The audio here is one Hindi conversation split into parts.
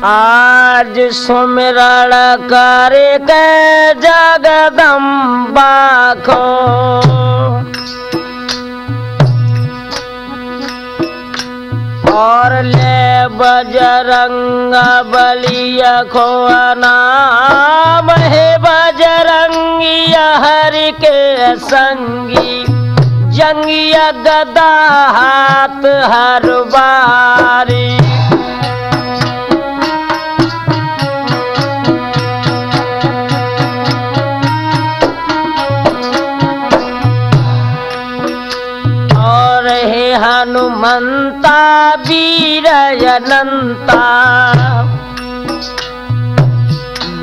आज सुमिरण करे के जगदम्बा को, और ले बजरंग बलिया को नाम है बजरंगिया हरि के संगी, जंगिया गदा हाथ हर बारी। हनुमंता वीर अनंता,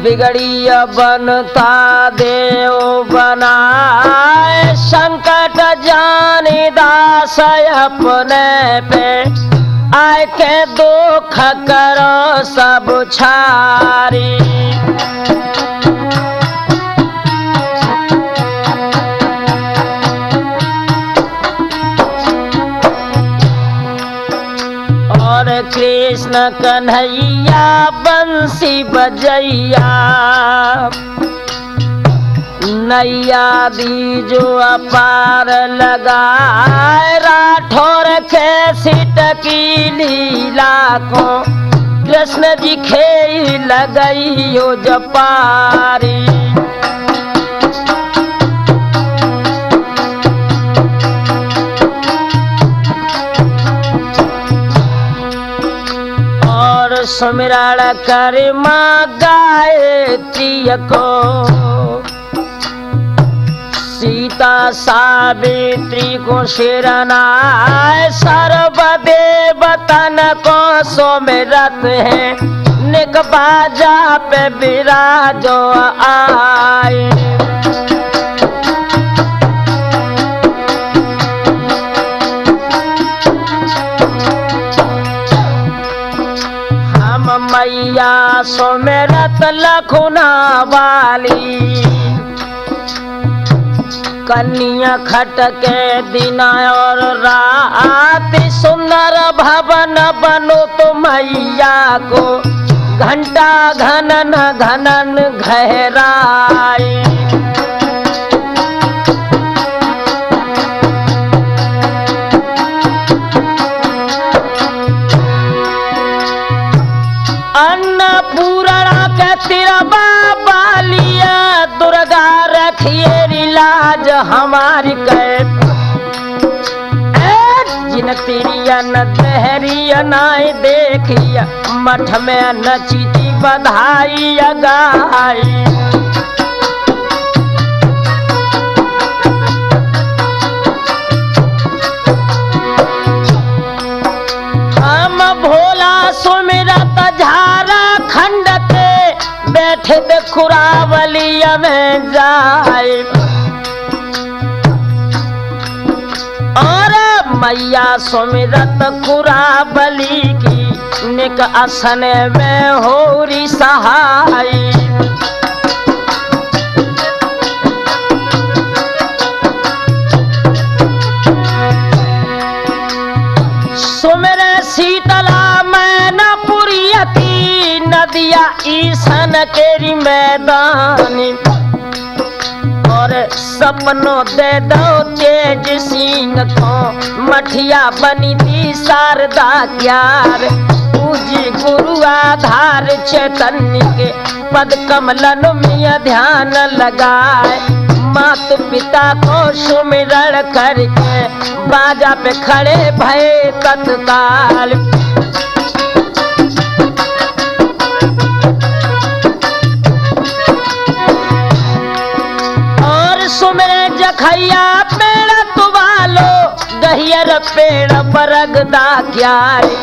बिगड़िया बनता देव बनाए, संकट जाने दास अपने पे, आए के दुख करो सब छारी। कृष्ण कन्हैया बंसी बजैया, नैया दी जो अपार लगाए, राठौर के सिट की लीला को, कृष्ण जी खेई लगइयो जपारी। सुमिरण कर माँ गायत्री को, सीता सावित्री को शिरनाए, सर्वदेवतन को सुमिरत है, निक बाजा पे विराजो आए। मैया सुमिरत लखुना वाली, कन्या खट के दिन और रात, सुंदर भवन बनो तो मैया को, घंटा घनन घनन गहराई। अन्नपूर्णा के तिरबा बालिया, दुर्गा रखिए लाज हमारी कैद, जिन तिरिया न दहरिया नाई देखिया, मठ में न चीटी बधाई गाई। हम भोला सुमिरत झारखंड के, बैठे दे खुरावलिया में जाए, और मैया सुमिरत खुरावली की, निक आसन में होरी सहाय। दिया ईसन केरी मैदानी, और सपनों दे दो तेज सिंह को, मठिया बनी थी शारदा क्यार। पूजी गुरु आधार चैतन्य के, पद कमलन में ध्यान लगाए। मात पिता को सुमिरण करके, बाजा पे खड़े भय तत्काल। और सुमिरे जखैया पेड़ तुवालो, गहियर पेड़ बरगदा क्यारे।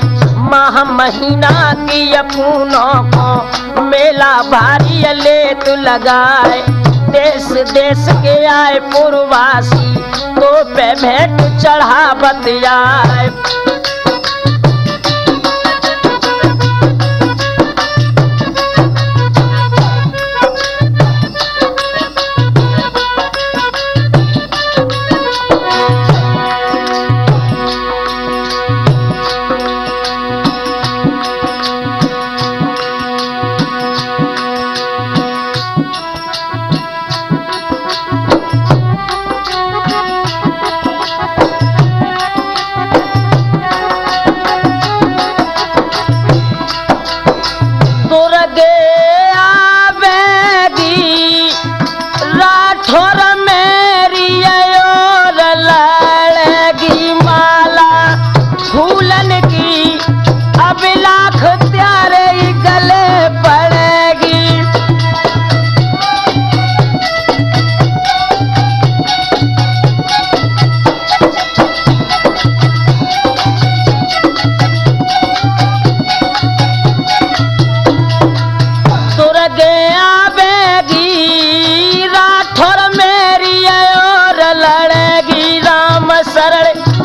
माह महीना की अपूनों को, मेला भारी ले तू लगाए। देश देश के आए पूर्वासी, तो पे भेंट चढ़ावत आए।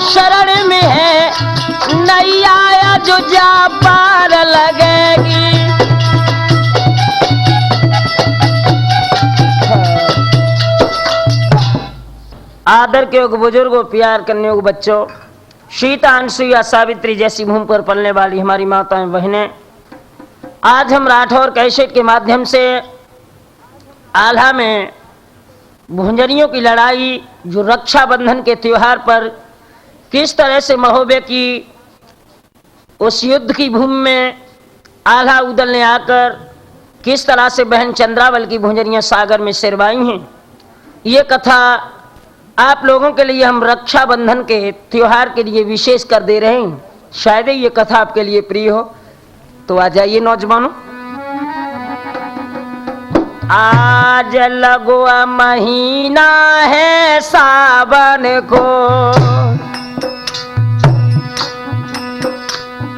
शरण में है नैया जो जा पार लगेगी। आदर के योग बुजुर्गों, प्यार करने योग बच्चों, सीता अनसुईया सावित्री जैसी भूमि पर पलने वाली हमारी माताएं बहनें, आज हम राठौर कैसेट के माध्यम से आल्हा में भुंजरियों की लड़ाई, जो रक्षाबंधन के त्योहार पर किस तरह से महोबे की उस युद्ध की भूमि में आल्हा उदलने आकर किस तरह से बहन चंद्रावल की भुंजरियां सागर में सिरवाई हैं, ये कथा आप लोगों के लिए हम रक्षाबंधन के त्योहार के लिए विशेष कर दे रहे हैं। शायद ये कथा आपके लिए प्रिय हो, तो आ जाइए नौजवानों। आज लगुआ महीना है सावन को,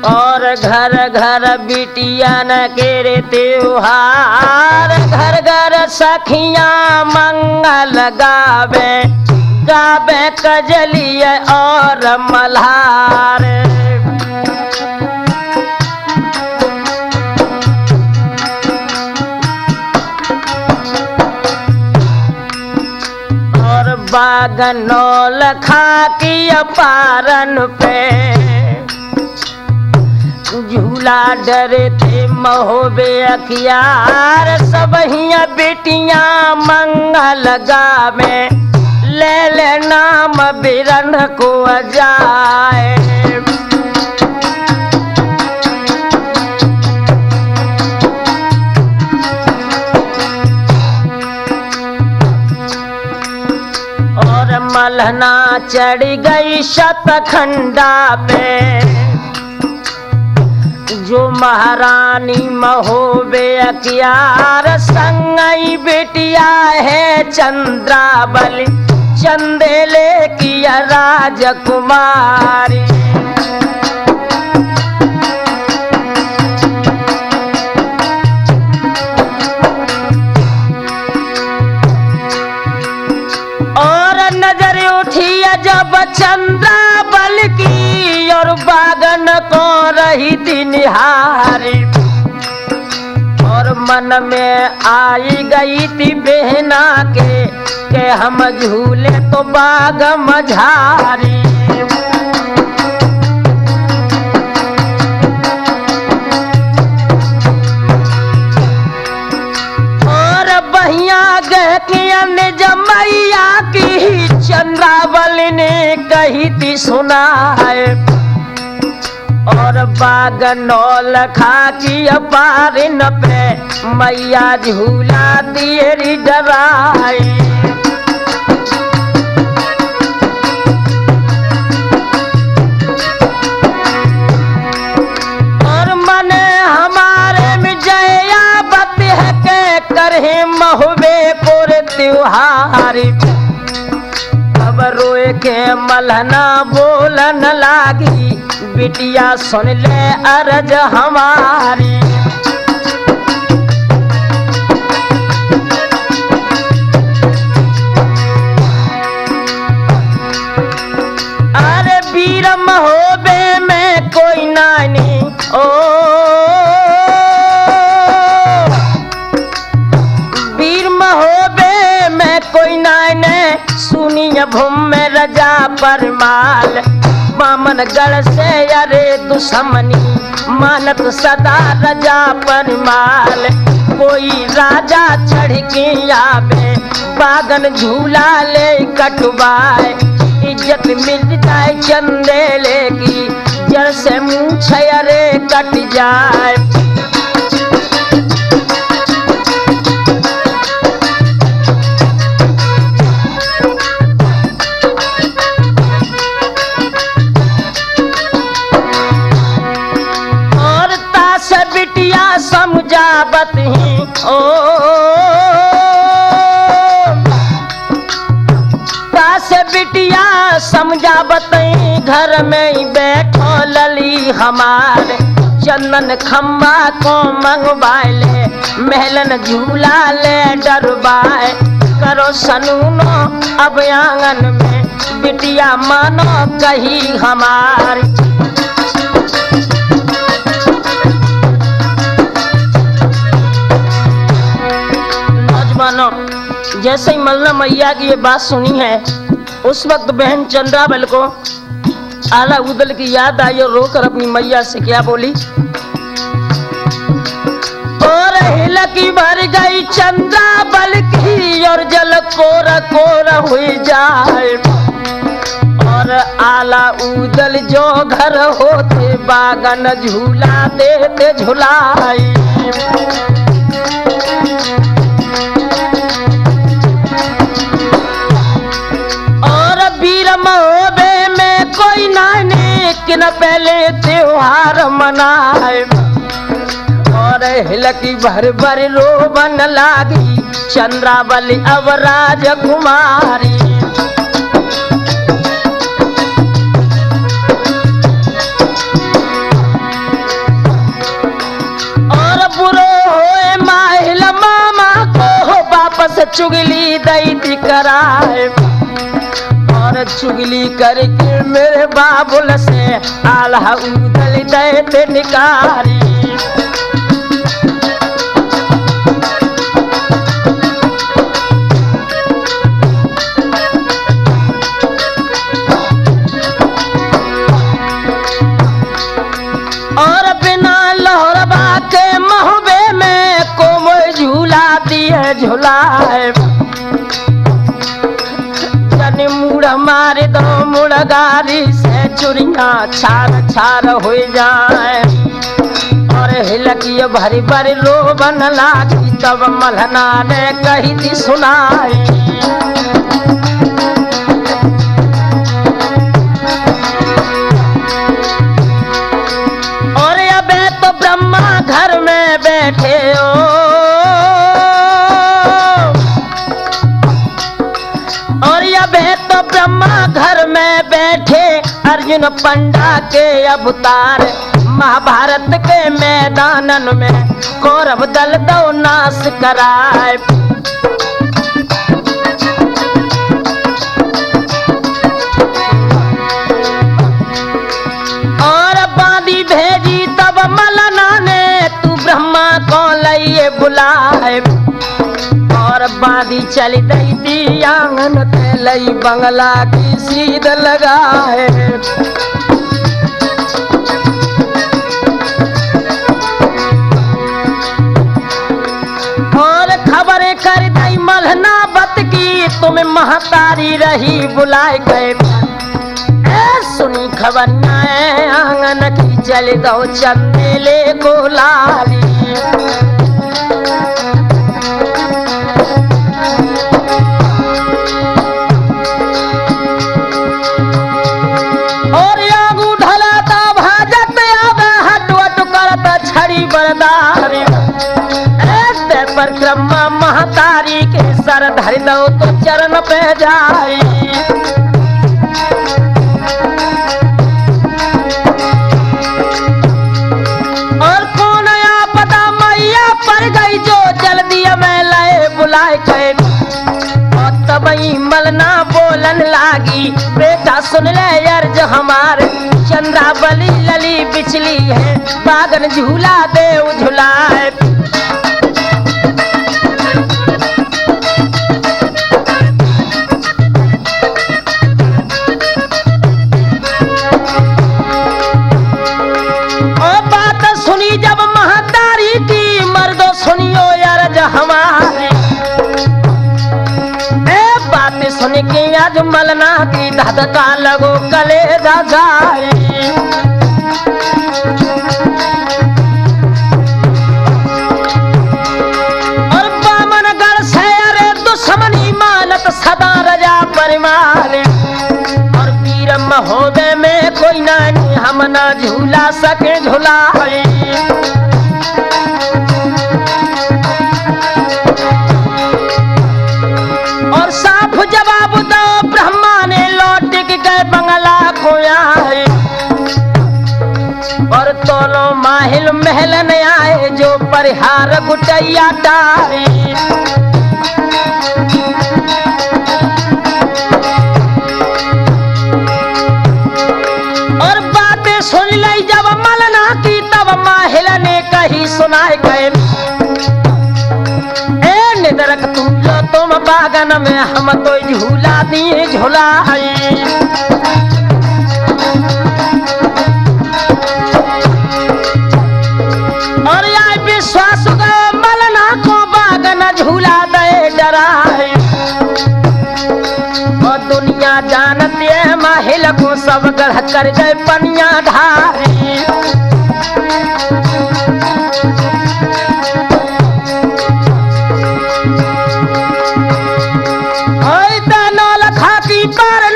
और घर घर बिटिया न के त्योहार। घर घर सखियां मंगल गावे, गावे कजलिया और मल्हार। और बागनौल खाकी पारन पे, झूला डरे थे महोबे अखियार। सब हिया बेटियां मंगल गावे, ले ले नाम बिरन को जाए। और मलहना चढ़ गई शतखंडा पे, जो महारानी महोबे अखियार। संगई बेटिया है चंद्रावली, चंदेले की राजकुमारी। और नजर उठी जब चंद्रावल की, और बागन को रही थी निहारी। और मन में आई गई थी बहना के हम झूले तो बाग मझारी। जमैया की चंद्रावली ने कही थी सुनाए और बाग नौल खा की अपारिन पे मैया झूला दिए डराई और मने हमारे में जया बत है के करहे महुबे पुर त्योहारी अब रोए के मलहना बोलन लागी बिटिया सुन ले अरज हमारी अरे वीर महोबे में कोई नानी ओ वीर महोबे में कोई नाने सुनिए भूम में रजा परमाल बामन गढ़ से अरे दुश्मनी मानत सदा रजा परमाल कोई राजा चढ़ के आवे बागन झूला ले कटवाए इज्जत मिल जाए चंदेले की जड़ से मुँह अरे कट जाए बिटिया समझावत ही ओ पास बिटिया समझावत ही घर में ही बैठो लली हमारे चंदन खम्बा को मंगवाए महलन झूला ले डरवाए करो सनूनो अब आंगन में बिटिया मानो कही हमारी जैसे ही मलना मैया की ये बात सुनी है उस वक्त बहन चंद्रावल को आला उदल की याद आई और रोकर अपनी मैया से क्या बोली और हिलकी भर गई चंद्रावल की और जल कोरा कोरा हुई जाए और आला उदल जो घर होते बागन झूला देते झुलाई महोबे में कोई नानी कि न पहले त्योहार मनाए और हिलकी भर भर रोबन लागी चंद्रावली अब राजकुमारी और बुरो होए माहिल मामा को वापस चुगली दैती कराए और चुगली करके मेरे बाबुल से आल्हा उदल देते निकारी और बिना लोहरबा के महुबे में कोमल झूला दिए झुलाए मुड़ मारे दो मुड़गारी से चुरिया छार छार हो जाए और हिलकी भरी भरी रोबन लागी तब मलहना ने कही थी सुनाई और अबे तो ब्रह्मा घर में बैठे हो तो ब्रह्मा घर में बैठे अर्जुन पंडा के अवतार महाभारत के मैदानन में कौरव दल दो नाश कराए और बांधी भेजी तब मलना ने तू ब्रह्मा को लिए बुलाए और बांधी चली दी थी आंगन पे लई बंगला की सीध लगाए और खबर कर दई मल साधना बत की तुम महतारी रही बुलाए गए। सुनी खबर न आंगन की चल दो चंदेले को लाली। और आगू ढलाता भाजत आवे हटवट करत छड़ी बरदारी। ऐसे परिक्रमा महतारी के सर धर दो तो चरण पे जाई। और कौन आपदा मैया पड़ गई जो जल्दी में लए बुलाए गए। और तबई मलना बोलन लागी बेटा सुन ले अर्ज हमारे। चंद्रावली लली बिचली है बागन झूला दे झुलाए। जब महतारी की मर्दो सुनियो अर्ज हमारी। ए बात सुन के आज मलना की धधका लगो कलेजा जाए। और बामनगढ़ से अरे दुश्मनी मानत सदा रजा परिमाल। और वीर महोदय में कोई नहीं हम ना झूला सके झुलाए। और साफ जवाब दो ब्रह्मा ने लौट के गए बंगला को आए। और दोनों माहिल महल ने आए जो परिहार गुटैया डारे। और बातें सुन ली जब मलना की तब माहिल ने कही सुनाए गए। ए निदरक तुम बागन में हम तो झूला दिए झुलाए। और यह विश्वास मलना को बागन झूला दे डराए। और दुनिया जानती है माहिल को सब गढ़ कर गए पनिया ढारी।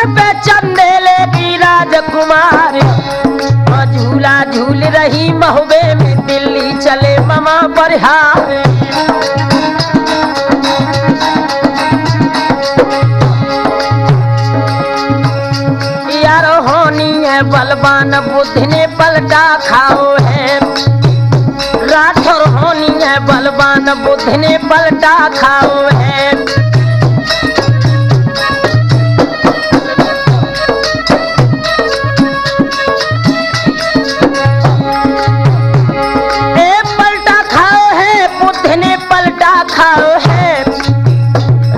पे चंदेले की राजकुमारी। झूला झूल रही महुबे में दिल्ली चले ममा परिहार। यार होनी है बलवान बुद्ध ने पलटा खाओ है। राठौर होनी है बलवान बुद्ध ने पलटा खाओ है। खाओ है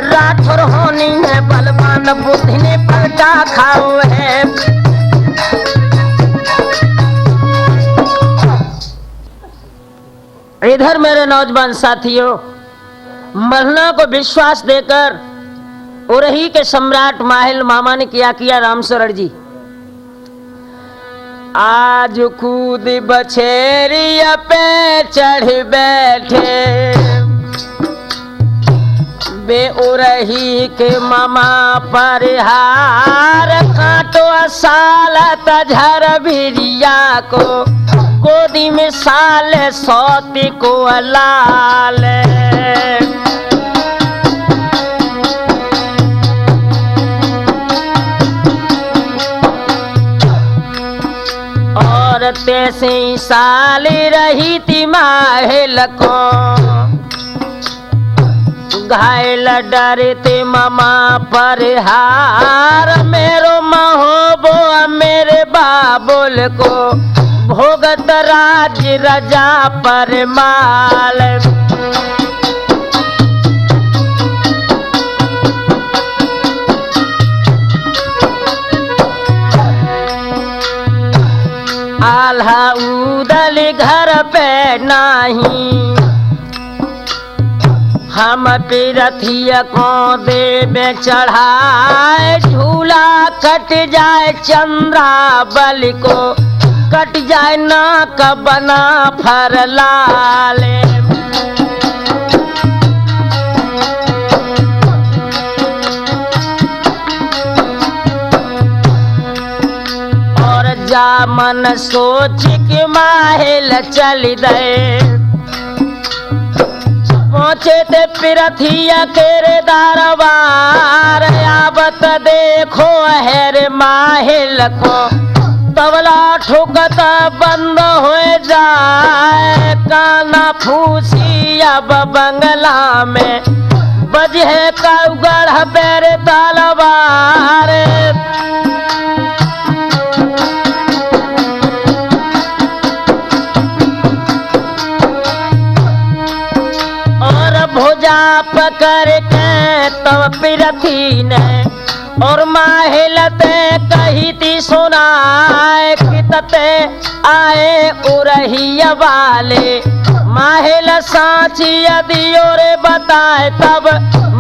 राठौर होनी है बलवान बुद्ध ने पलटा खाओ है। इधर मेरे नौजवान साथियों मलना को विश्वास देकर उरही के सम्राट माहिल मामा ने किया रामशरण जी। आज कूद बछेरिया पे चढ़ बैठे बे उरही के मामा परिहार। काटो साल तझर भिरिया को गोदी में साल सौती को लाल। और तैसे साल रही थी माहिल को घायल डरते मामा परिहार। मेरो महोबो मेरे बाबुल को भोगत राज रजा परमाल। आल्हा उदल घर पे नहीं हम पिरथिया को देवे चढ़ाए, झूला कट जाए चंद्रा बलि को, कट जाए नाक बना फर लाले। और जा मन सोच के माहिल चल गए, पहुंचे ते पिरथिया के दरबार, आवत देखो हेर माहिल को, तबला ठुकत बंद हो जाए, काना फूसी अब बंगला में, बजे कौगढ़ बेर तलवार। भुजा पकड़ के तब पिरथी ने, और माहिल ते कही थी सुनाए, कितते आए उरहिया वाले, माहिल साची यदि और बताए, तब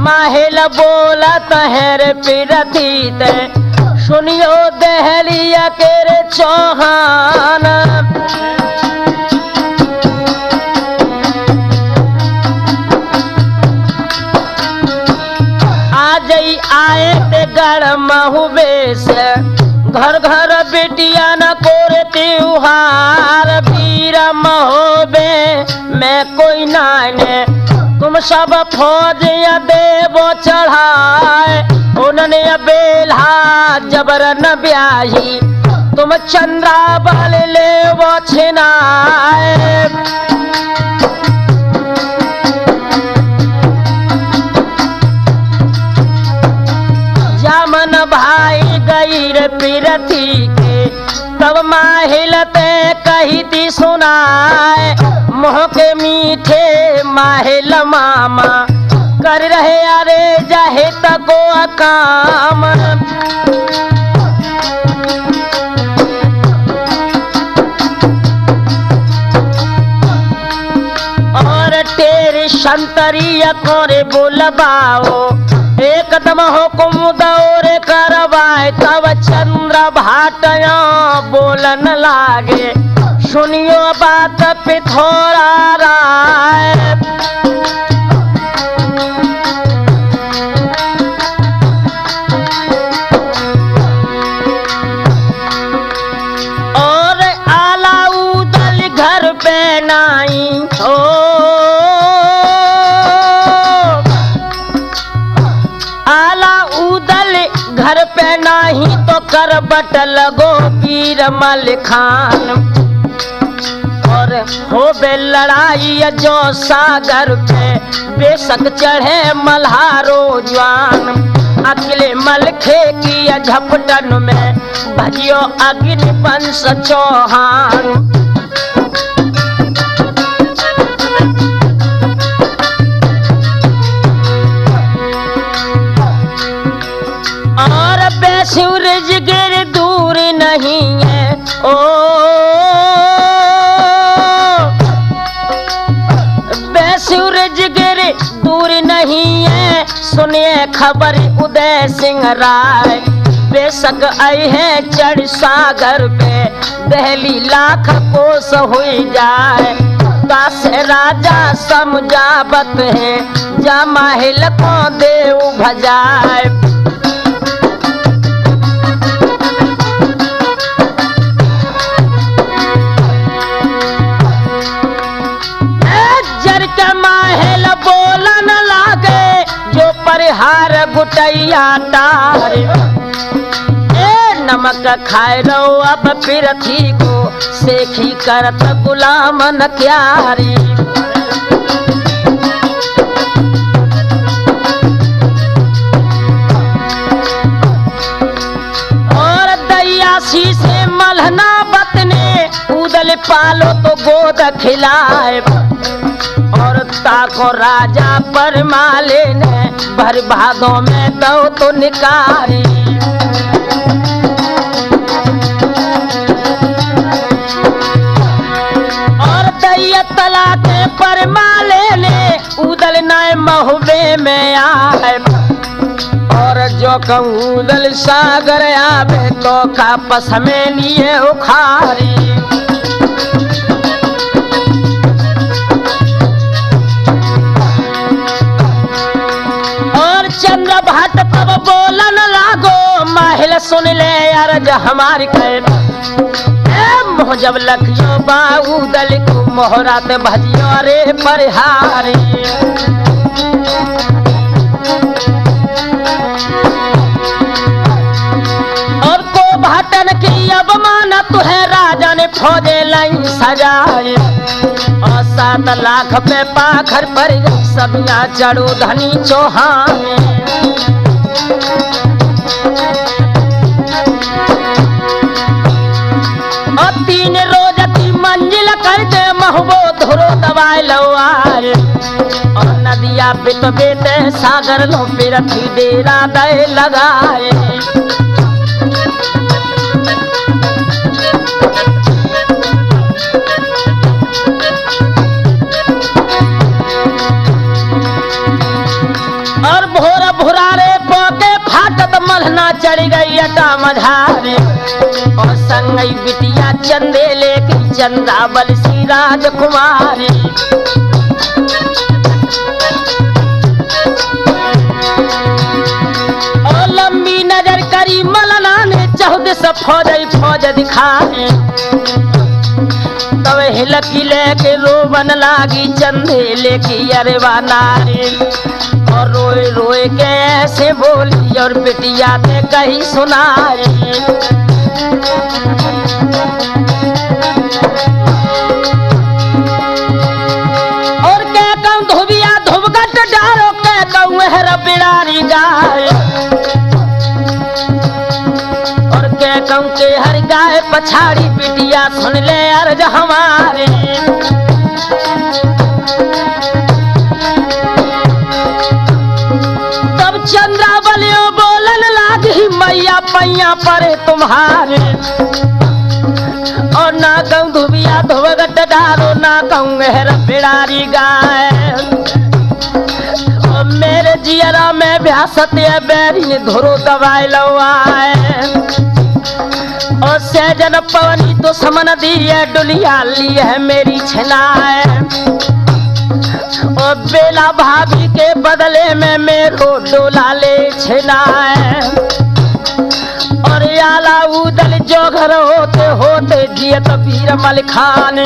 माहिल बोलत है रे पिरथी ते, सुनियो दहलिया के रे चौहान। आए ते गढ़ महुबे से, घर घर बेटिया न कोरे त्योहार, वीर महोबे में कोई नाने, तुम सब फौज या देवो चढ़ाए, उन्होंने बेल्हा जबर न ब्याही, तुम चंद्रा बल ले वो छिनाए। जामन भाई गई रे पिरथी के, तब माहिल ते कही थी सुनाए, मुँह के मीठे माहिल मामा, कर रहे अरे जाहे तको काम। और तेरे संतरिया कोरे बुलबाओ, एकदम हुकुम दौरे करवाए, तब चंद्र भाटया बोलन लागे, सुनियो बात पिथोरा राय। और आला उदल घर पे नाई हो, घर पे नहीं तो कर बट लगो पीर मल खान। और हो बे लड़ाई जो सागर पे, बेशक चढ़े मल्हारो जवान, अकेले मलखे की झपटन में, भजियो अग्नि वंश चौहान। और सूरज गिर दूर नहीं है, ओ सूरज गिर दूर नहीं है, सुनिए खबर उदय सिंह राय, बेशक आई है चढ़ सागर पे, दहली लाख कोस हुई जाए, दास राजा समझावत है, जा माहिल को देव भजाए। बोलन लागे जो परिहार गुटैया तारे, नमक खाए रहो अब पिरथी को, सेखी करत गुलाम न क्यारी। और दयासी से मलहना बतने, उदल पालो तो गोद खिलाए, और ताको राजा पर माले ने, भर भादों में दो तो निकारी। और दैया तला के पर माले ने, उदल नाय महुबे में आए, और जो कहूँ उदल सागर आवे तो का पस में लिए उखारी। और चंद्र भट्ट तब बोलन लागो, माहिल सुन ले अर्ज हमारी कह, मोह जब लखियो बाऊ दल को मोहरात भजियो रे परिहारी। और को भाटन की अब माना तुहे राजा ने फौजे लाई सजाए, और 7 लाख पे पाखर पर सबिया चढ़ो धनी चौहान। और 3 रोज 3 मंजिल कर दे महबो धुरो दवाई लवाए, और नदिया बित बेते सागर लो पिरथी डेरा दे लगाए। और भोर भुरारे पोके फाटत मलना चढ़ गई अटा मझारे, और संगई बिटिया चंदे लेके चंद्रावल सी राजकुमारी। और लंबी नजर करी मलना ने 14 फौज दिखाए, तब हिलकी लेके रोवन लागी चंदे लेके अरेवा नारी। और रोए रोए के ऐसे बोली, और बिटिया ने कही सुनाई। और क्या कहूँ धोबिया धोबगट डारो, क्या कहूँ हर बिरारी गाय, और क्या कहूँ के हर गाय पछाड़ी बिटिया सुन ले अर्ज हमारे। तब चंद्रावलियो बोलन लागी, मैया पैया परे तुम्हारे, और ना कहूँ धुबिया धोबगट डारो, ना कहूँ हर बिरारी गाय। और मेरे जियरा में ब्यासते बैरी धुरो दवाई लवाए, और सहजन पवनी तो समन दी है डुलिया ली है मेरी छनाए। और बेला भाभी के बदले में मेरो डोला ले छनाए, और आला उदल जो घर होते होते जियत वीर मल खान।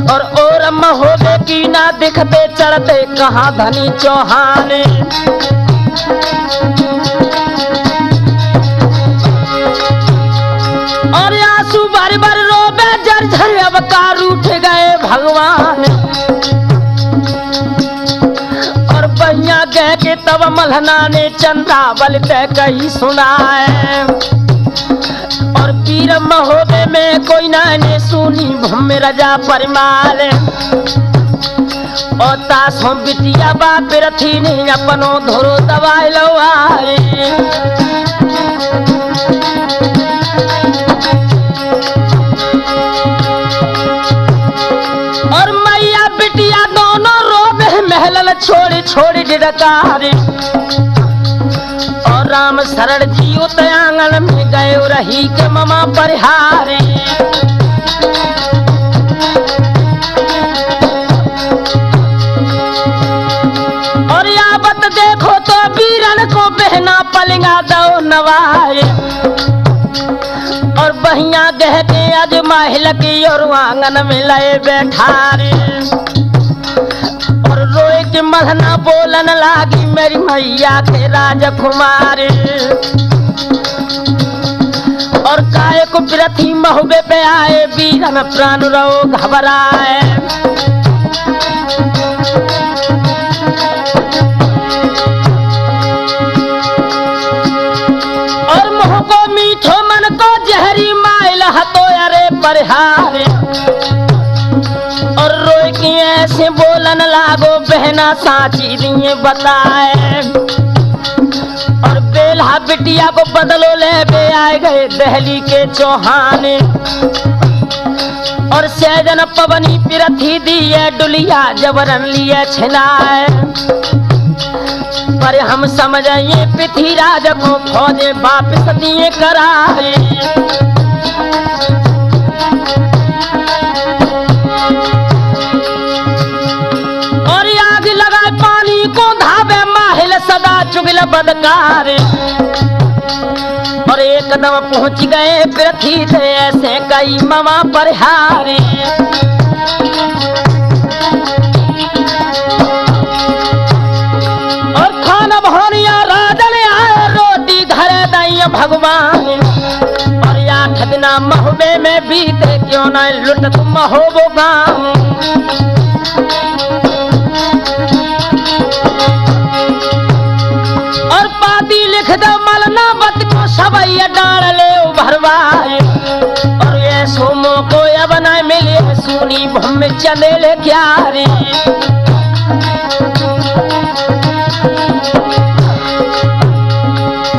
और ओरम होवे की ना दिखते चढ़ते कहाँ धनी चौहान। और आंसू भर भर रोबे जर्जर अब कार उठ गए भगवान। और बहिया कह के तब मलहना ने चंद्रावल तय कही सुनाए। और पीर महोदय में कोई ना ने सुनी भूम रजा परमाल। और तासों बिटिया बाप रथी ने अपनो धोरो दवाई लवाए। और मैया बिटिया दोनों रोबे महल छोड़ छोड़ डकारे। और राम शरण जी उत आंगन में गए रही के ममा परिहारे। और यावत देखो तो वीरन को बहना पलंगा दो नवाए। और बहिया गह के आज महल की और आंगन में लए बैठारे। और रोए के मलहना बोलन लागी मेरी मैया के राजकुमारी। और काय को प्रथि महुबे पे आए वीरन प्राण रो घबराए। और मुँह को मीठो मन को जहरी माइल हतो अरे परिहारे। और रोए की ऐसे बोलन लागो बहना साची दिए बताए। और बेल्हा बिटिया को बदलो ले बे आए गए दहली के चौहान। और सैजन पवनी पिरथी दिए डुलिया जबरन लिए छिनाए। पर हम समझिए पृथ्वीराज को फौजे वापिस दिए कराए। और आग लगाए पानी को धावे माहिल सदा चुगल बदकार। और एकदम पहुंच गए पृथ्वी थे ऐसे कई ममा पर हारे। और खाना भोनिया राजन आए रोटी धरे दई भगवान। और 8 दिन महुबे में बीते क्यों न लुट तुम हो वो गाँव। और पाती लिख दो मलना बत को सबैया डाल ले भरवाए। और ये सोमो को अब न मिले सुनी भम चले ले क्या रे।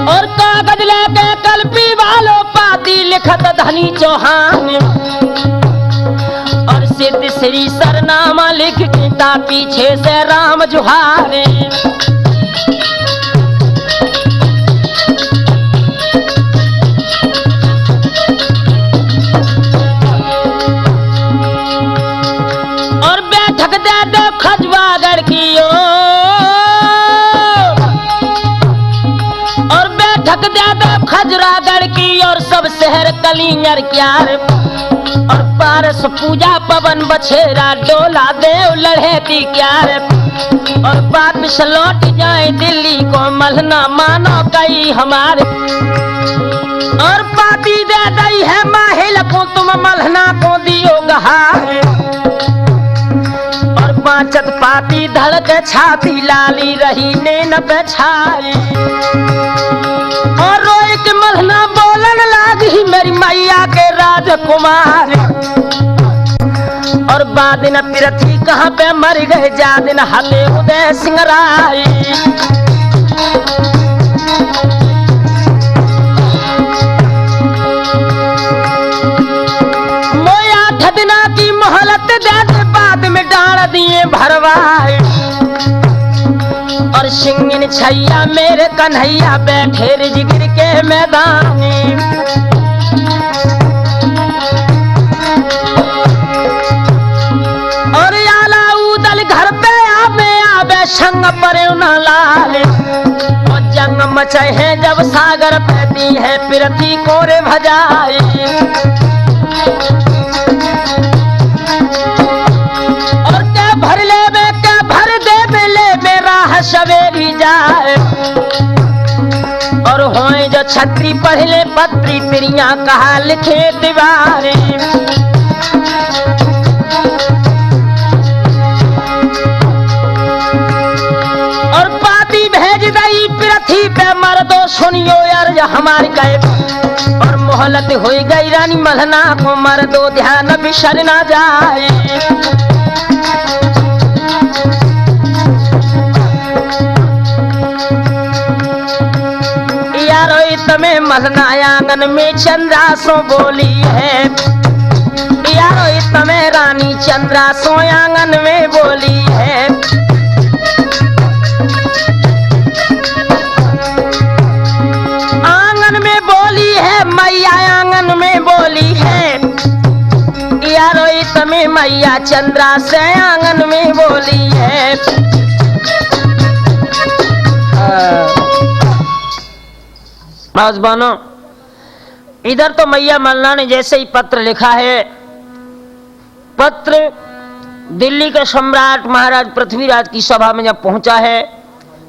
और कागज लेके कल्पी वालों पाती लिखत धनी चौहान। और सिद्ध श्री सरनामा लिख के ता पीछे से राम जुहारे। और बैठक दे दो खजवागढ़ की और बैठक दे दो खजरागढ़ की। और सब शहर कलिंगर क्यार। और पारस पूजा पवन बछेरा डोला देव लड़ेती क्यार। और वापिस लौट जाए दिल्ली को मलना मानो कई हमारे। और पाती दे दई है माहिल को तुम मलना को दियो गहार। और पांचत पाती धड़क छाती लाली रही ने न बेछाई। और रोए के मलना बोलन लागी मेरी मैया के राजकुमार। और बादिन पृथ्वी कहाँ पे मर गए जा दिन हले उदय सिंह राय। मोया 8 दिना की मोहलत दे दे बाद में डाल दिए भरवाए। और सिंगिन छैया मेरे कन्हैया बैठे रिजगिर के मैदानी। और आला उदल घर पे आवे संग पर न लाल। और जंग मचे हैं जब सागर पैती है पृथ्वी कोरे भजाए। और के भर ले में के भर दे में ले मेरा सवेरी जाए। और होए जो छत्री पहले पत्री तिरिया कहा लिखे दीवारे। और पाती भेज दई पृथ्वी पे मर दो सुनियो यार हमारी कहे। और मोहलत हुई गई रानी मलना को मर दो ध्यान बिसर ना जाए। यारो तमें मलना आंगन में चंद्रासो बोली है। यारो तमें रानी चंद्रासो आंगन में बोली है। आंगन में बोली है मैया आंगन में बोली है। यारो तमें मैया चंद्रा से आंगन में बोली है। नौजवानों इधर तो मैया मलना ने जैसे ही पत्र लिखा है। पत्र दिल्ली के सम्राट महाराज पृथ्वीराज की सभा में जब पहुंचा है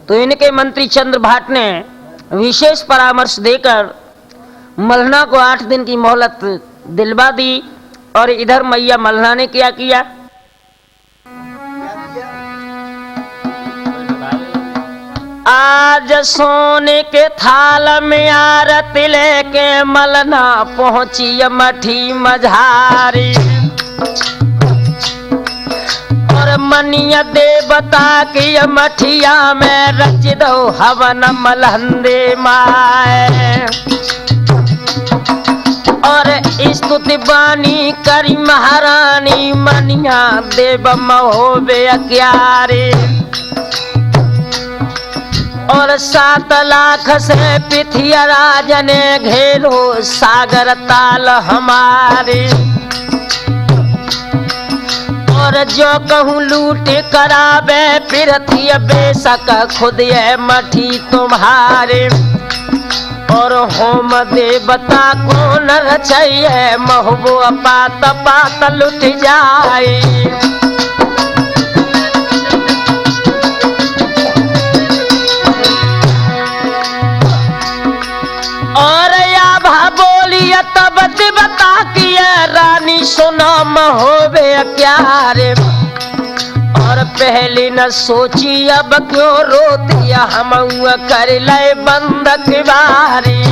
तो इनके मंत्री चंद्र भाट ने विशेष परामर्श देकर मलना को 8 दिन की मोहलत दिलवा दी। और इधर मैया मलना ने क्या किया? आज सोने के थाल में आरती लेके मलना पहुंची मठी मझारी। और मनिया देवता की मठिया में रच दो हवन मलहंदे माए। और स्तुति बानी करी महारानी मनिया देव महोबे अग्यारे। और 7 लाख से पृथ्वी राजने घेरो सागर ताल हमारे। और जो कहूँ लूट करावे पृथ्वी बेशक खुद ये मठी तुम्हारे। और होम देवता को न रचैये महबो पात पात लुट जाए। और या भा बोलिए तब देवता की रानी सुनो महोबे अग्यारे। और पहले न सोची अब क्यों रोती हम कर ले बंधक बारी।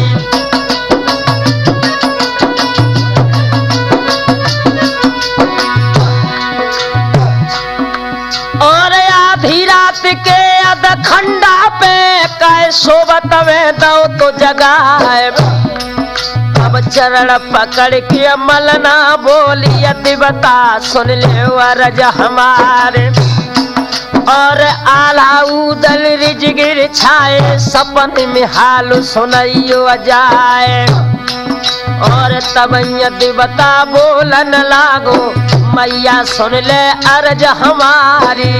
और आधी रात के अधखंडा पे कै सोबत में दो तो जगाए। अब चरण पकड़ के अमल ना बोली देवता सुन ले अरज हमारे। और आला उदल रिज गिर छाए सपन में हाल सुनइयो जाए। और तब देवता बोलन लागो मैया सुन ले अरज हमारी।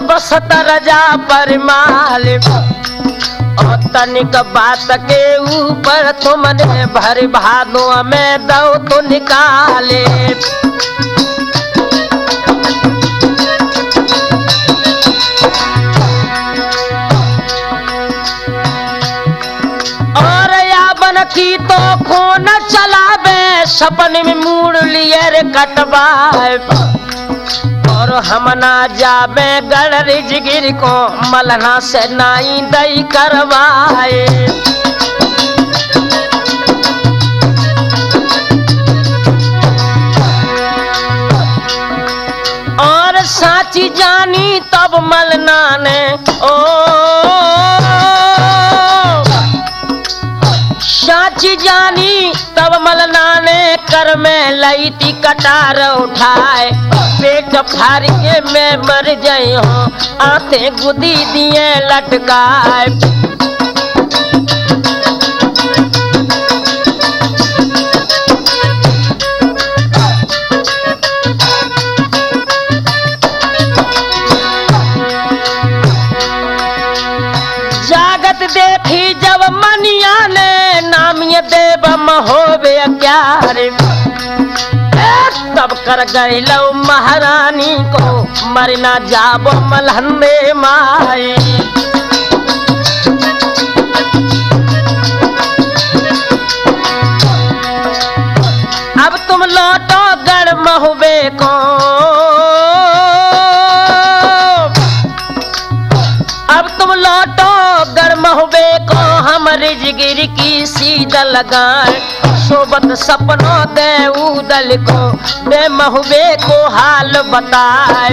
बसत रजा पर माल। और तनिक बात के ऊपर तुमने भर भादों में दो तो निकाले। और यावन की तो खून चलावे सपन में मूड लिए रे कटवाए। और हम ना जाबे गढ़ रिजगिर को मलना से नाई दई करवाए। और साची जानी तब मलना ने ओ साची जानी तब मलना ने कर में लई थी कटार उठाए। पेट फाड़ के मैं मर जाई हूँ आते गुदी दिए लटकाए। जागत देखी जब मनिया ने नाम ये देव महोबे अग्यारे। तब कर गई लो महारानी को मरना जाबो मलहंदे माए। अब तुम लौटो गढ़ महुबे को। अब तुम लौटो गढ़ महुबे को हम रिजगिर की सीधा लगाए। सोबत सपनों दे उदल को दे महुबे को हाल बताए।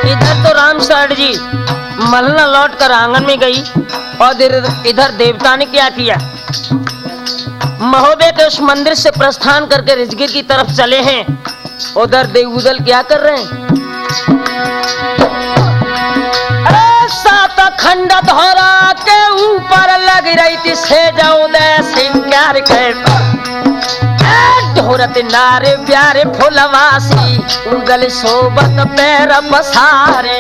इधर तो राम सर जी मलना लौट कर आंगन में गई। और इधर देवता ने क्या किया, महोबे के उस मंदिर से प्रस्थान करके रिजगिर की तरफ चले हैं। उधर देव उदल क्या कर रहे हैं, खंड धोरा के ऊपर लग रही थी से जाऊ दे सिंगार के। ढोरत नारे प्यारे फुलवासी उगल सोबत पैर पसारे।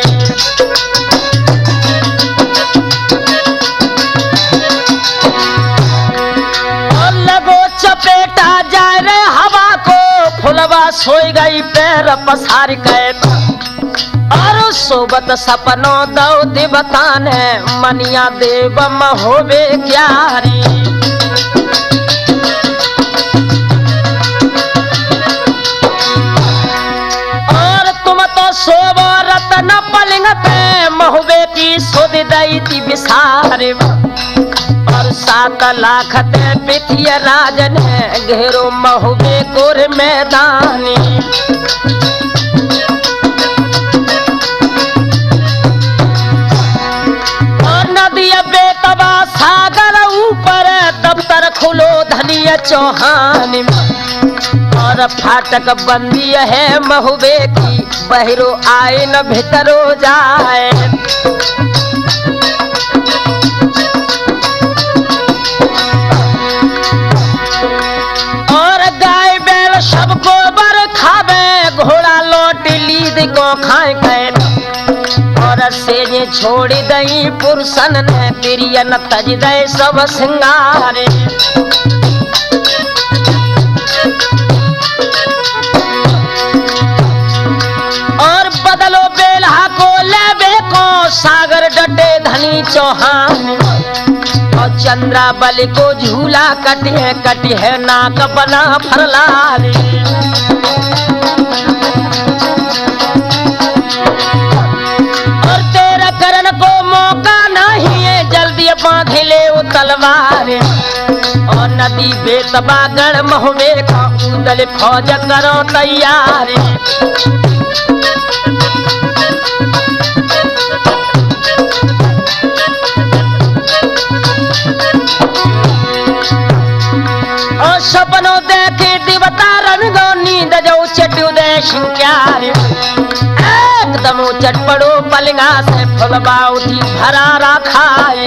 और लगो चपेटा जाए रे हवा को फुलवा सोई गई पैर पसार के। और सोबत सपनों दो देवता ने मनिया देव महोबे क्यारी। और तुम तो सोबो रतन पलिंग पे महोबे की सोद दई थी विसार। और 7 लाख ते पृथ्वी राजन घेरो महुबे कोर मैदानी। और नदी बेतबा सागर ऊपर दफ्तर खुलो धनिया चौहान। और फाटक बंदी है महुबे की बहरो आए न भीतरो जाए। और गाय बैल सबको बर खावे घोड़ा लौट लीद को खाए गए। और सेजे छोड़ दई पुरुषन ने प्रियन तज दे सब सिंगारे। और बदलो बेल्हा को लेबे को सागर डटे धनी चौहान। और चंद्रा बलि को झूला कटी है नाक बना फरलाल। और तेरा करण को मौका नहीं है जल्दी बांध ले वो तलवार। और नदी बेतबा गढ़ महुबे का उदल फौज करो तैयार। और सपनों देखे दिवता रंगो नींद जो चटू दे शिंक्यार। एकदम चट पड़ो पलंगा से फुलबा उठी भरा रखाए।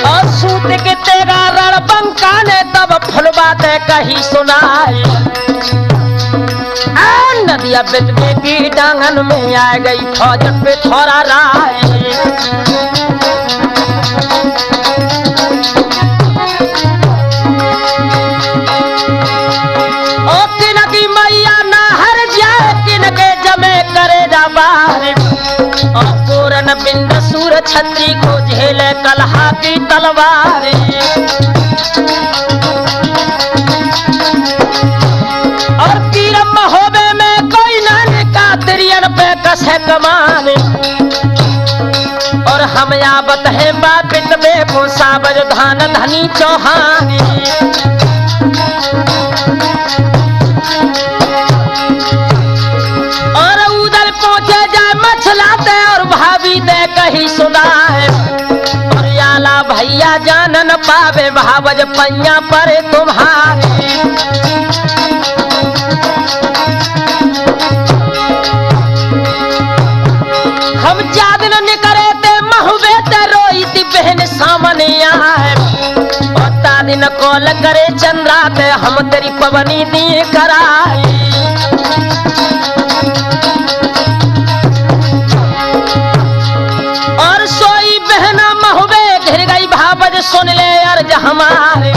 और सूत के तेरा रण बंका ने तब फुलबा ते कही सुनाए। नदिया बेतबे की डांगन में आ गई फौज पे थोड़ा राय। मैया ना हर जाए किनके जमे करे जाबार। और पूरन बिंद सूर छत्री को झेले कलहा की तलवार। और तीर महोबे में कोई नाने का तिरियन पे कसे कमान। और हम याबत है बापित बे को साबर धान धनी चौहान। और उधर पहुंचे जाए मछलाते और भाभी दे कही सुनाए। और याला भैया जान न पावे भावज पैया पर तुम्हारे। हम जादन निकरे ते महुबे ते रोई थी बहन सामने आए। और तादिन कॉल करे चंद्रा ते हम तेरी पवनी दी कराई। और सोई बहना महुबे घिर गई भावज सुन ले अर्ज हमारे।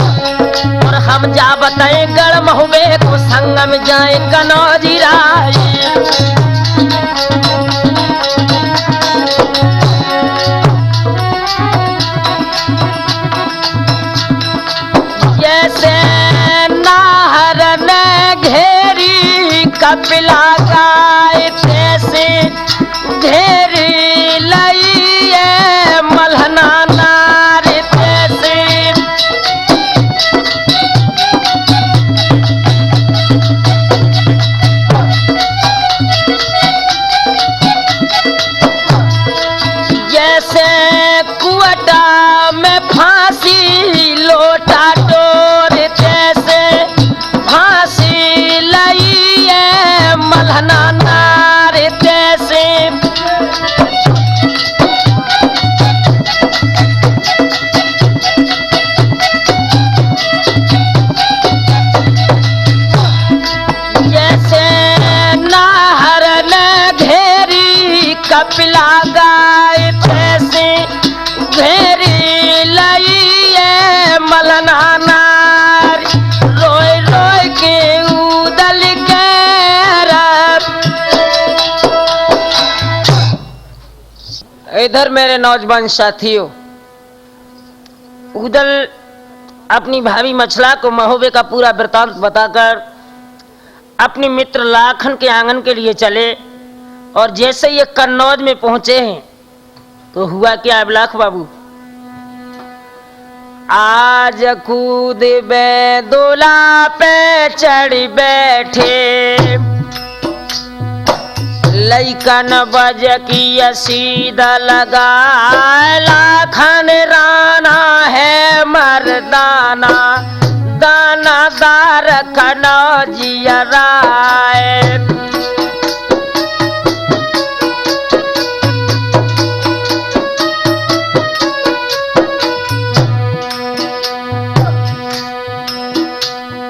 और हम जा बताए गढ़ महुबे को संगम जाए कनौजी राय। जैसे नाहर ने घेरी कपिला गाय तैसे घेरी लई है मलहना नार तैसे। जैसे कुआटा में फांसी लोटा डोर तैसे फांसी लई है मलहना नार तैसे। जैसे नाहर ने घेरी कपिला गाय तैसे घेरी लई है मलहना नार। रोय रोय के उदल के इधर मेरे नौजवान साथियों, उदल अपनी भाभी मछला को महोबे का पूरा वृतांत बताकर अपने मित्र लाखन के आंगन के लिए चले। और जैसे ये कन्नौज में पहुंचे हैं तो हुआ क्या अबलाख बाबू? आज कूद बेदुला पे चढ़ बैठे, लइकन बज की सीधा लगा, लाखन राना है मर्दाना, दानादार कनौजिया राय।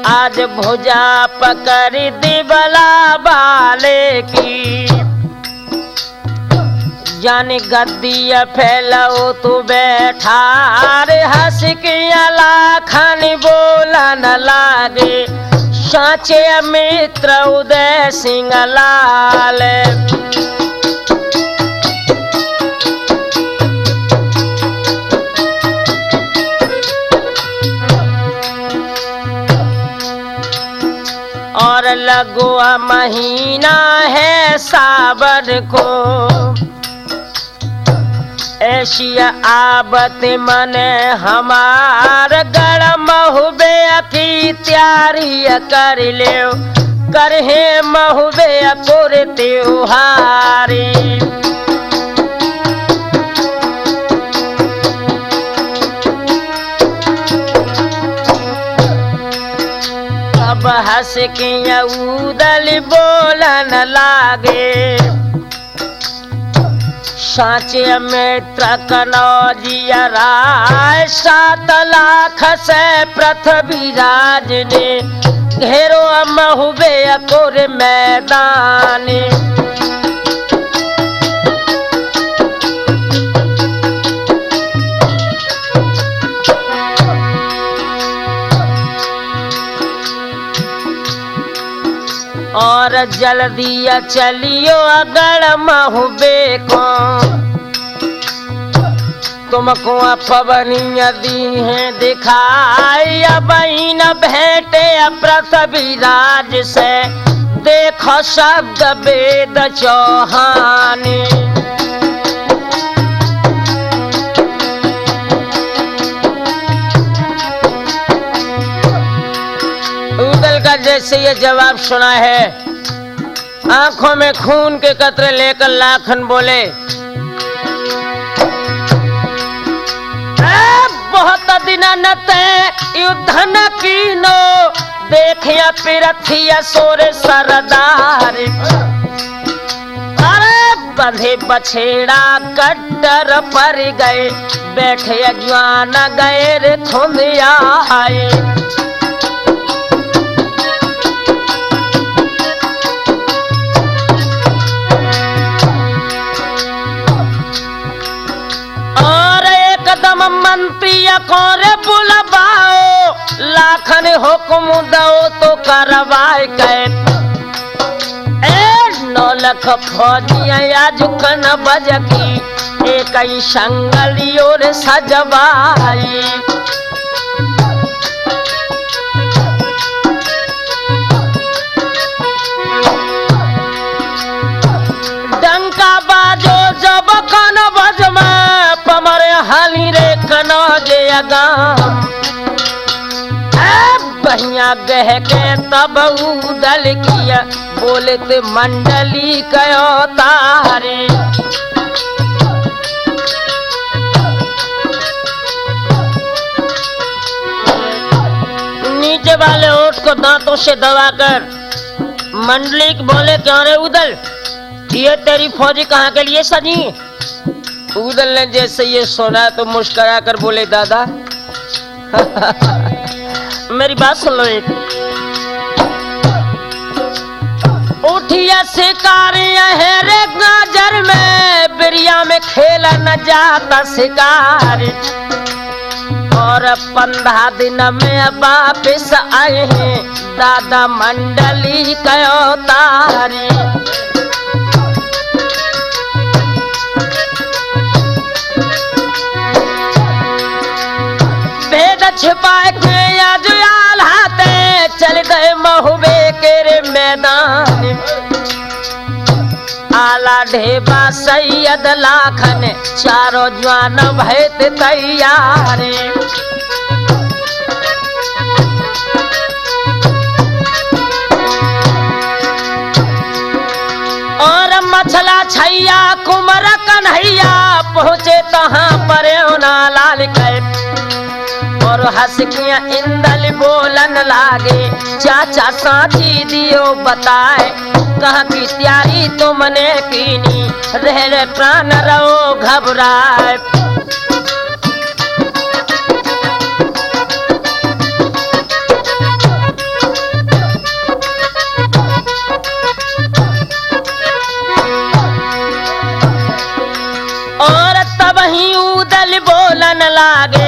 आज भुजा पकड़ दिबला बाले की, जाने गद्दिया फैलाओ तो बैठा, रे हंस के लाखन बोलन लागे, साचे मित्र उदय सिंह लाल। और लगुआ महीना है सावन को, ऐसी आबत मन हमार, गरम हुबे की तैयारी कर ले, करहे महुबे कोर त्योहारी। अब हंस के उदल बोलन लागे, साचे मित्र कनौजिया राय। 7 लाख से पृथ्वीराज ने घेरो महुबे कोर मैदान। और जल्दी चलियो अगर महुबे को, तुमको पवनिया दी है दिखाई, बहन भेंटे पृथ्वीराज से, देखो शब्द वेद चौहान। उदल का जैसे ये जवाब सुना है, आंखों में खून के कतरे लेकर लाखन बोले, बहुत दिन नते युद्ध न कीनो, देखिया पिरथिया सोरे सरदार। अरे बंधे बछेड़ा कट्टर पर गए, बैठे अज्ञान गए रे थुंदिया आए। मंत्रिया कोरे बुलवाओ, लाखन हुक्म दो तो करवाए गए। 9 लाख फौजियां आज कन बज की, एक ही संगली और सजवाई। डंका बाजो जब कन बज में, पमरे हाली रे कनौजे गाम। बहिया गह के तब उदल किया, बोलते मंडली कयो तारे। नीचे वाले ओठ को दांतों से दबाकर मंडली बोले, क्यों रे उदल, ये तेरी फौजी कहाँ के लिए सजी? उदल ने जैसे ये सुना तो मुस्कुरा कर बोले, दादा मेरी बात सुन लो। एक उठिया शिकारियां है रे नजर में, बिरिया में खेला न जाता शिकार। और 15 दिन में वापिस आए हैं, दादा मंडली कयो तारी। छिपा के अजुयाल हाथे, चल गए महुबे के रे मैदान। आला बाढ़े बा सैयद लाखन चारों जवान भैत तैयारे। और मछला छैया कुमर कन्हैया पहुँचे तहाँ पर ना लाल कैप। और हंसकिया इंदल बोलन लागे चाचा साची दियो बताए कहाँ की तैयारी तुमने कीनी रह रे प्राण रहो घबराए। और तब ही उदल बोलन लागे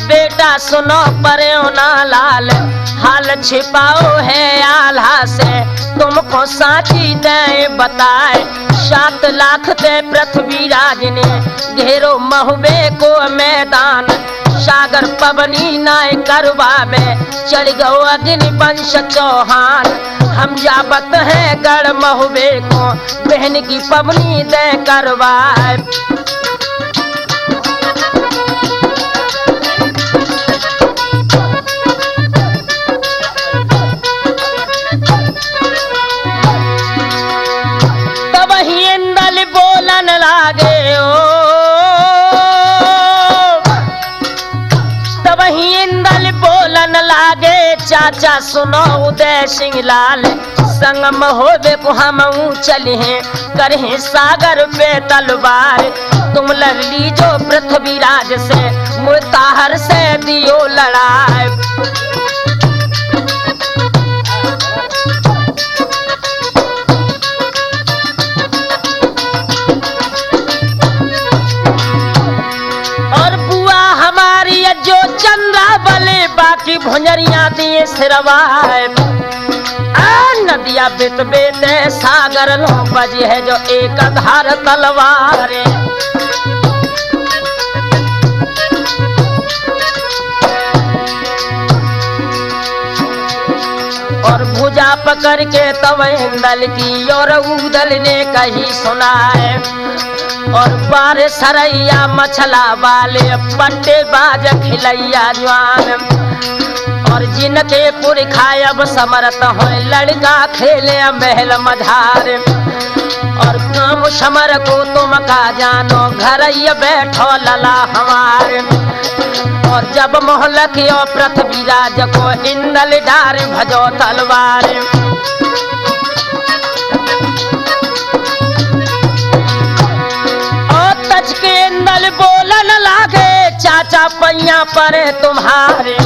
बेटा सुनो परे ना लाल हाल छिपाओ है आल्हा से तुमको साची दे बताए। 7 लाख ते पृथ्वीराज ने घेरो महुबे को मैदान सागर पवनी नाय करवा में चढ़ गो अग्नि वंश चौहान। हम जाबत है गढ़ महुबे को बहन की पवनी दे करवाए। चाचा सुनो उदय सिंह लाल संगम होबे को हम चले हैं करें सागर पे तलवार। तुम लड़ लीजो पृथ्वीराज से मुताहर से दियो लड़ाई। और बुआ हमारी जो चंद्रा बले बाकी भुंजरिया दिए सिरवाए। नदिया बित बेते सागर लो बजी है जो एक धार तलवार। और भुजा पकड़ के तब इंदल की और उदल ने कही सुनाए। और बार सरैया मछला वाले पट्टे बाज खिलैया जवान। और जिनके पुरखायब समरत हो लड़का खेले महल मझार। और काम समर को तुम का जानो घर बैठो लला हमारे। और जब मोहलक पृथ्वीराज को इंदल डार भजो तलवार। और तज के इंदल बोलन लागे चाचा पैया पर तुम्हारे।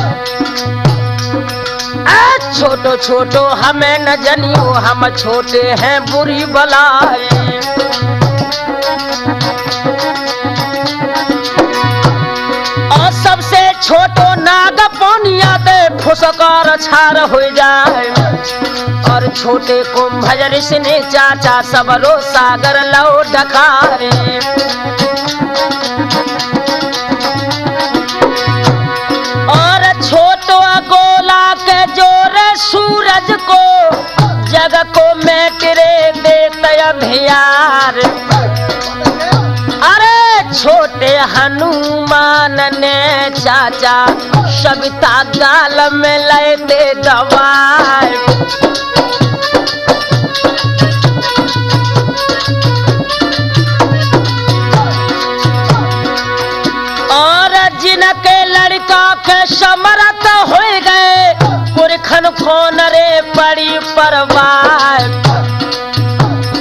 छोटो छोटो हमें न जनियो हम छोटे हैं बुरी बलाए। और सबसे छोटो नाग पोनिया दे फुसकार छार हो जाए। और छोटे को भजर ने चाचा सबरो सागर लो डकारे। और छोटो गोला के जोर सूरज को जग को मैं तेरे देत अभियार। अरे छोटे हनुमान ने चाचा सविता गाल में लेते दवार। और जिनके लड़का के समरथ हो गए पुरखन खोन रे पड़ी परवार।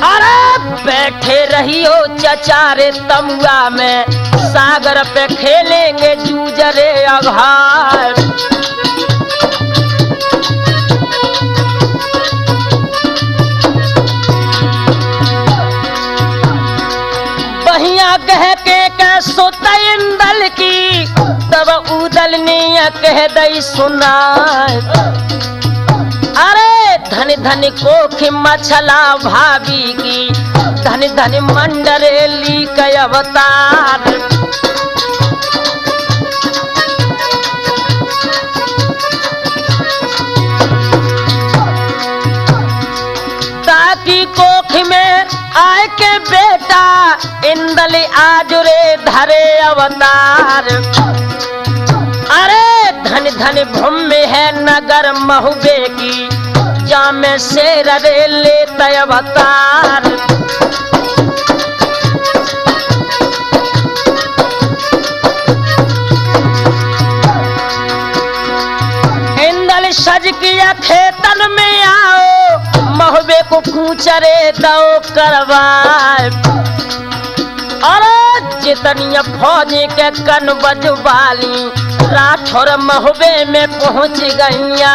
अरे बैठे रहियो चचारे तमुआ में सागर पे खेलेंगे जूजरे अघार। बहिया कह के सुत इंदल की तब उदल ने कह दई सुना। अरे धन धन कोख मछला भाभी की धन धन मंडरेली के अवतार। इंदल आज रे धरे अवतार। अरे धन धन भूमि है नगर महुबे की, जामे शेर रे लेते अवतार। इंदल सज किया खेतन में आओ, महुबे को कूचरे दो करवाए। और जितनी फौजी के कन बजवाली राठौर महुबे में पहुंच गईया।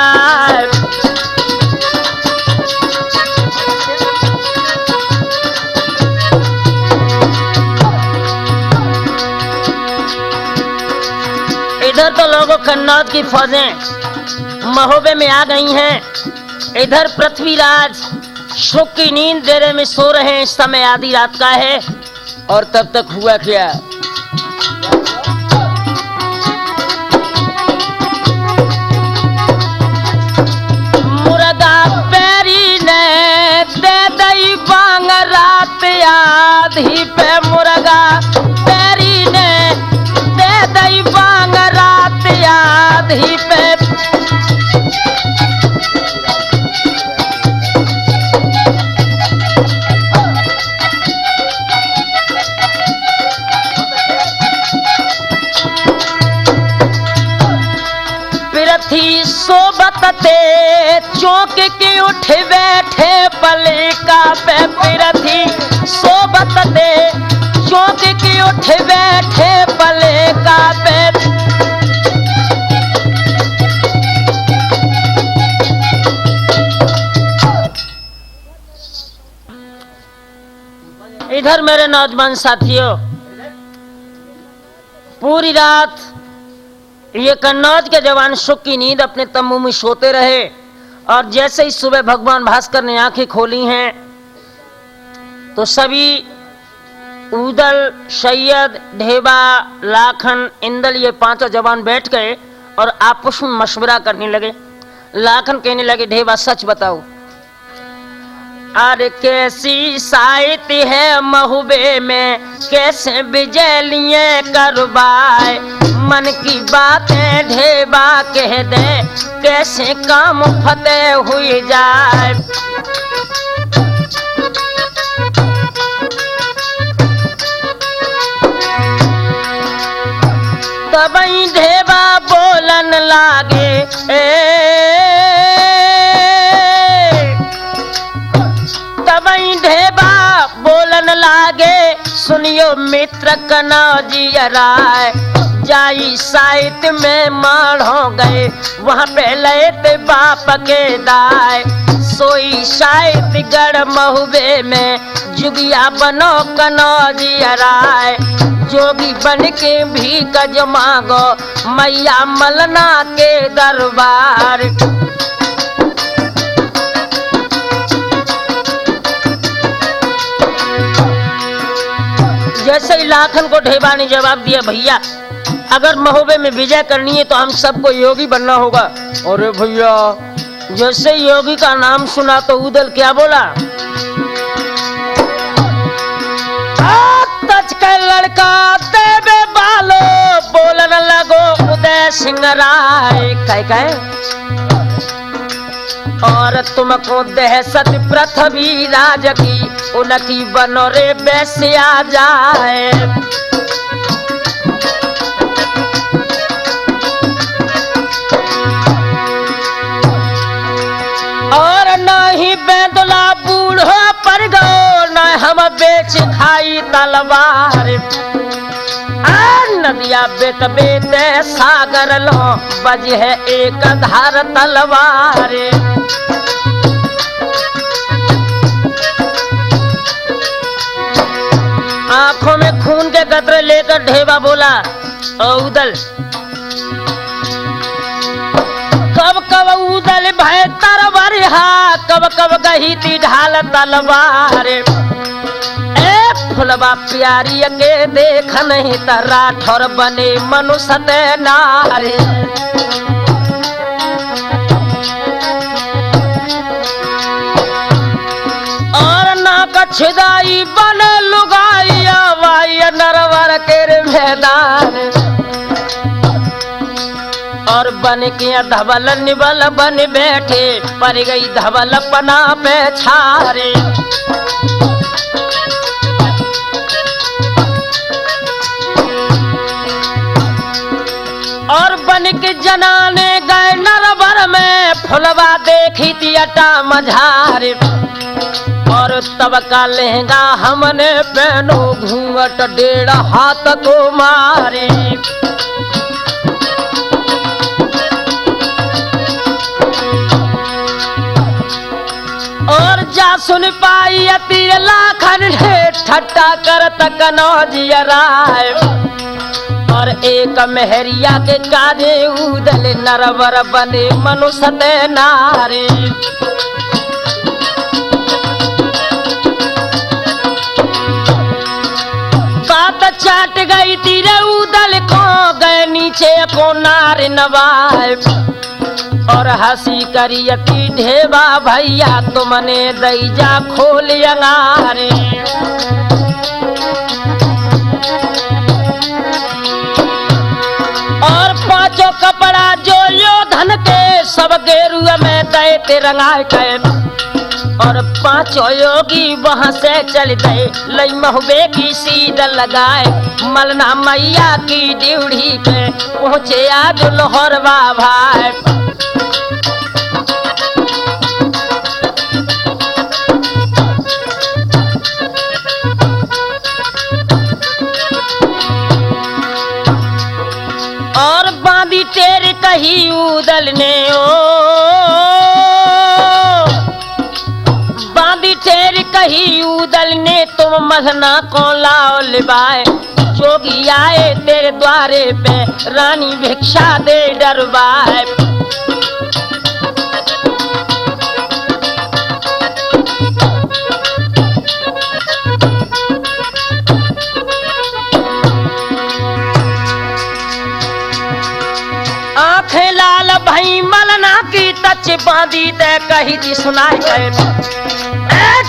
इधर तो लोगों कन्नौज की फौजें महोबे में आ गई हैं, इधर पृथ्वीराज सुख की नींद डेरे में सो रहे हैं। इस समय आधी रात का है। और तब तक हुआ क्या, मुर्गा पैरी ने दे दई बांग रात आधी पे, मुर्गा पैरी ने दे दई बांग रात आधी पे। थी सोबत ते चौक के उठ बैठे पलेका पे, फिर थी सोबत ते चौक के उठ बैठे पलेका पे। इधर मेरे नौजवान साथियों, पूरी रात ये कन्नौज के जवान सुख की नींद अपने तंबू में सोते रहे। और जैसे ही सुबह भगवान भास्कर ने आंखें खोली हैं तो सभी उदल, सैयद, ढेबा, लाखन, इंदल ये पांचों जवान बैठ गए और आपस में मशवरा करने लगे। लाखन कहने लगे, ढेबा सच बताओ, अरे कैसी साइती है महुबे में, कैसे विजय लिए करवाए। मन की बातें ढेबा कह दे, कैसे काम फतेह हुई जाए। तब ढेबा बोलन लागे, तब ढेबा बोलन लागे, सुनियो मित्र कन्नौजी राय। जाई साहित्य में मार हो गए, वहाँ पे लेते बाप के दाय। सोई साहित्य गढ़ महुबे में, जुगिया बनो कन्नौजी राय। जोगी बन के भी कज मांगो, मैया मलना के दरबार। जैसे ही लाखन को ढेबा ने जवाब दिया, भैया अगर महोबे में विजय करनी है तो हम सबको योगी बनना होगा। अरे भैया, जैसे योगी का नाम सुना तो उदल क्या बोला, तच का लड़का देवे बालो, बोलन लगो उदय सिंह राय। कह और तुमको दहशत पृथ्वी राज की, उनकी बनो रे बैसिया जाए। और नहीं बेदला बूढ़ो पर गो, न हम बेच खाई तलवार। नदिया बेत बेते सागर लो, बज है एक धार तलवार। आंखों में खून के कतरे लेकर ढेबा बोला, उदल कब कब उदल भय तरवर, कब कब गही थी ढाल तलवार। फुलवा प्यारी के देख नहीं त राठौर बने मनुष्य नारे। और ना कछदाई बने लुगाई, वाई और बन के धवल निबल बन बैठे, पर गई धवल पना पे छारे। और बन के जनाने गए नरवर में, फुलवा देखी थी अटा मझारे। और तब का लहंगा हमने पहनो, घूंघट 1.5 हाथ को मारे। और जा सुन पाई अति लाखन ठट्टा कर कनौजिया राय। और एक मेहरिया के काजे उदल नरवर बने मनुष्य नारे। बात चाट गई तीरे उदल को, गए नीचे को नार नवाए। और हंसी करियती ढेबा भैया, तुमने दई जा खोल अंगारे। और 5 कपड़ा जो योधन के, सब गेरुआ में दे ते रंगाए के। और 5 योगी वहां से चल गए, लई महुबे की सीध लगाए। मलना मैया की ड्यूढ़ी पे पहुंचे आज लोहरवा भाई। और बांधी तेरे कही उदल ने, ओ बांधी तेरे कही उदल ने, तुम मलना को लाओ लिबाए। जोगी आए तेरे द्वारे पे, रानी भिक्षा दे डरवाए। आंखें लाल भई मलना की, तच बांधी ते कही थी सुनाई गए।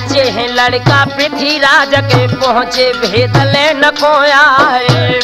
जेह लड़का पृथ्वीराज के पहुंचे, भेद ले न को आए।